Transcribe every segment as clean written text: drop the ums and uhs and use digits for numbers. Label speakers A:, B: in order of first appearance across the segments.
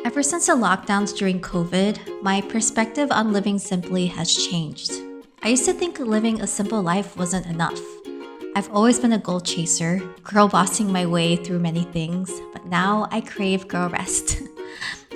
A: Ever since the lockdowns during COVID, my perspective on living simply has changed. I used to think living a simple life wasn't enough. I've always been a goal chaser, girl bossing my way through many things, but now I crave girl rest.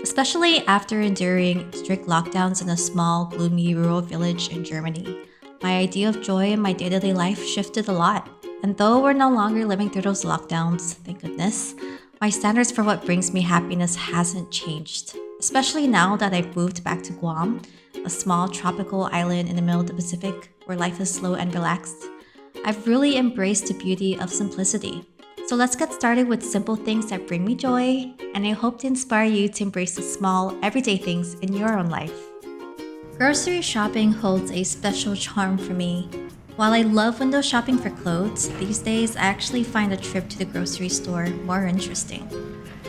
A: Especially after enduring strict lockdowns in a small, gloomy rural village in Germany. My idea of joy in my day-to-day life shifted a lot. And though we're no longer living through those lockdowns, thank goodness, my standards for what brings me happiness hasn't changed. Especially now that I've moved back to Guam, a small tropical island in the middle of the Pacific where life is slow and relaxed. I've really embraced the beauty of simplicity. So let's get started with simple things that bring me joy, and I hope to inspire you to embrace the small, everyday things in your own life. Grocery shopping holds a special charm for me. While I love window shopping for clothes, these days I actually find a trip to the grocery store more interesting.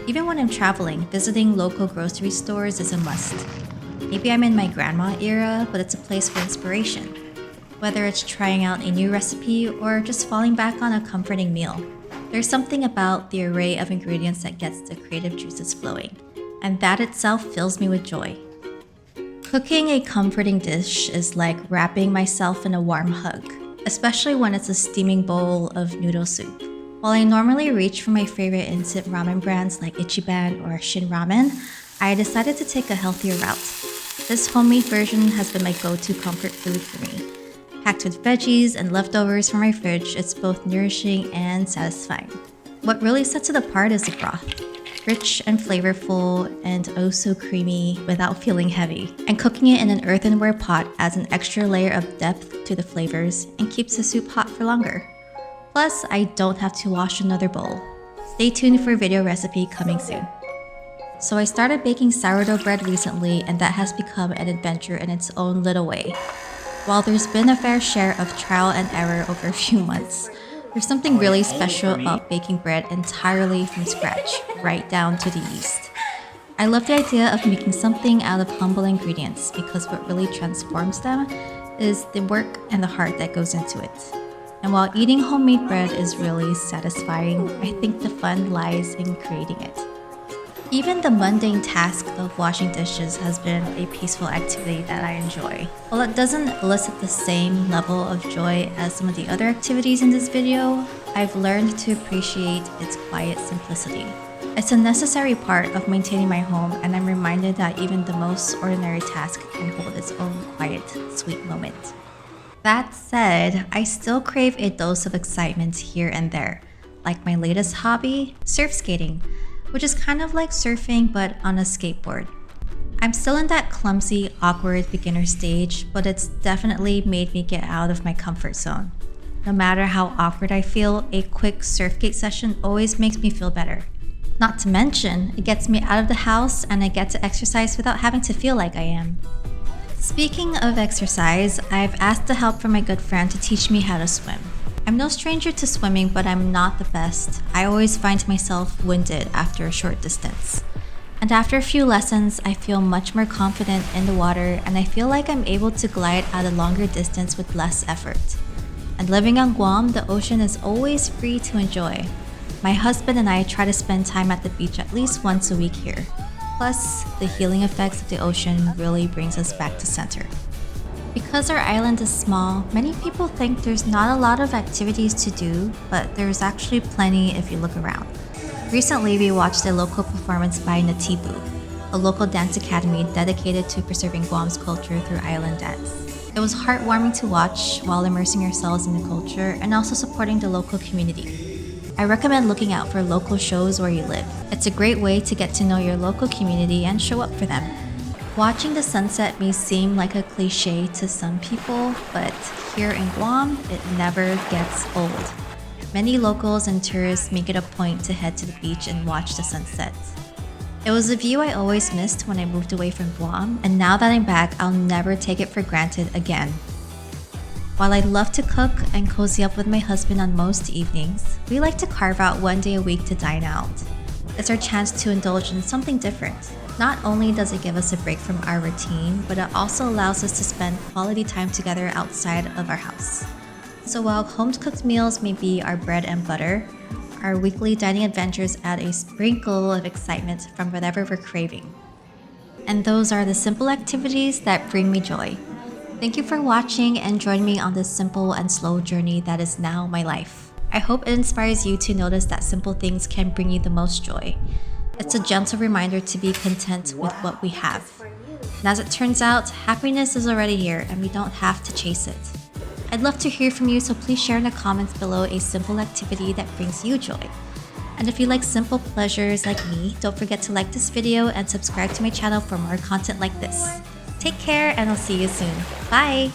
A: Even when I'm traveling, visiting local grocery stores is a must. Maybe I'm in my grandma era, but it's a place for inspiration. Whether it's trying out a new recipe or just falling back on a comforting meal, there's something about the array of ingredients that gets the creative juices flowing, and that itself fills me with joy. Cooking a comforting dish is like wrapping myself in a warm hug, especially when it's a steaming bowl of noodle soup. While I normally reach for my favorite instant ramen brands like Ichiban or Shin Ramen, I decided to take a healthier route. This homemade version has been my go-to comfort food for me. Packed with veggies and leftovers from my fridge, it's both nourishing and satisfying. What really sets it apart is the broth. Rich and flavorful and oh so creamy without feeling heavy. And cooking it in an earthenware pot adds an extra layer of depth to the flavors and keeps the soup hot for longer. Plus, I don't have to wash another bowl. Stay tuned for a video recipe coming soon. So I started baking sourdough bread recently, and that has become an adventure in its own little way. While there's been a fair share of trial and error over a few months, there's something really special about baking bread entirely from scratch, right down to the yeast. I love the idea of making something out of humble ingredients because what really transforms them is the work and the heart that goes into it. And while eating homemade bread is really satisfying, I think the fun lies in creating it. Even the mundane task of washing dishes has been a peaceful activity that I enjoy. While it doesn't elicit the same level of joy as some of the other activities in this video, I've learned to appreciate its quiet simplicity. It's a necessary part of maintaining my home, and I'm reminded that even the most ordinary task can hold its own quiet, sweet moment. That said, I still crave a dose of excitement here and there, like my latest hobby, surf skating, which is kind of like surfing but on a skateboard. I'm still in that clumsy, awkward beginner stage, but it's definitely made me get out of my comfort zone. No matter how awkward I feel, a quick surfskate session always makes me feel better. Not to mention, it gets me out of the house and I get to exercise without having to feel like I am. Speaking of exercise, I've asked the help from my good friend to teach me how to swim. I'm no stranger to swimming, but I'm not the best. I always find myself winded after a short distance. And after a few lessons, I feel much more confident in the water, and I feel like I'm able to glide at a longer distance with less effort. And living on Guam, the ocean is always free to enjoy. My husband and I try to spend time at the beach at least once a week here. Plus, the healing effects of the ocean really brings us back to center. Because our island is small, many people think there's not a lot of activities to do, but there's actually plenty if you look around. Recently, we watched a local performance by Natibu, a local dance academy dedicated to preserving Guam's culture through island dance. It was heartwarming to watch while immersing ourselves in the culture and also supporting the local community. I recommend looking out for local shows where you live. It's a great way to get to know your local community and show up for them. Watching the sunset may seem like a cliche to some people, but here in Guam, it never gets old. Many locals and tourists make it a point to head to the beach and watch the sunset. It was a view I always missed when I moved away from Guam, and now that I'm back, I'll never take it for granted again. While I love to cook and cozy up with my husband on most evenings, we like to carve out one day a week to dine out. It's our chance to indulge in something different. Not only does it give us a break from our routine, but it also allows us to spend quality time together outside of our house. So while home-cooked meals may be our bread and butter, our weekly dining adventures add a sprinkle of excitement from whatever we're craving. And those are the simple activities that bring me joy. Thank you for watching and joining me on this simple and slow journey that is now my life. I hope it inspires you to notice that simple things can bring you the most joy. It's a gentle reminder to be content with what we have. And as it turns out, happiness is already here and we don't have to chase it. I'd love to hear from you, so please share in the comments below a simple activity that brings you joy. And if you like simple pleasures like me, don't forget to like this video and subscribe to my channel for more content like this. Take care and I'll see you soon. Bye!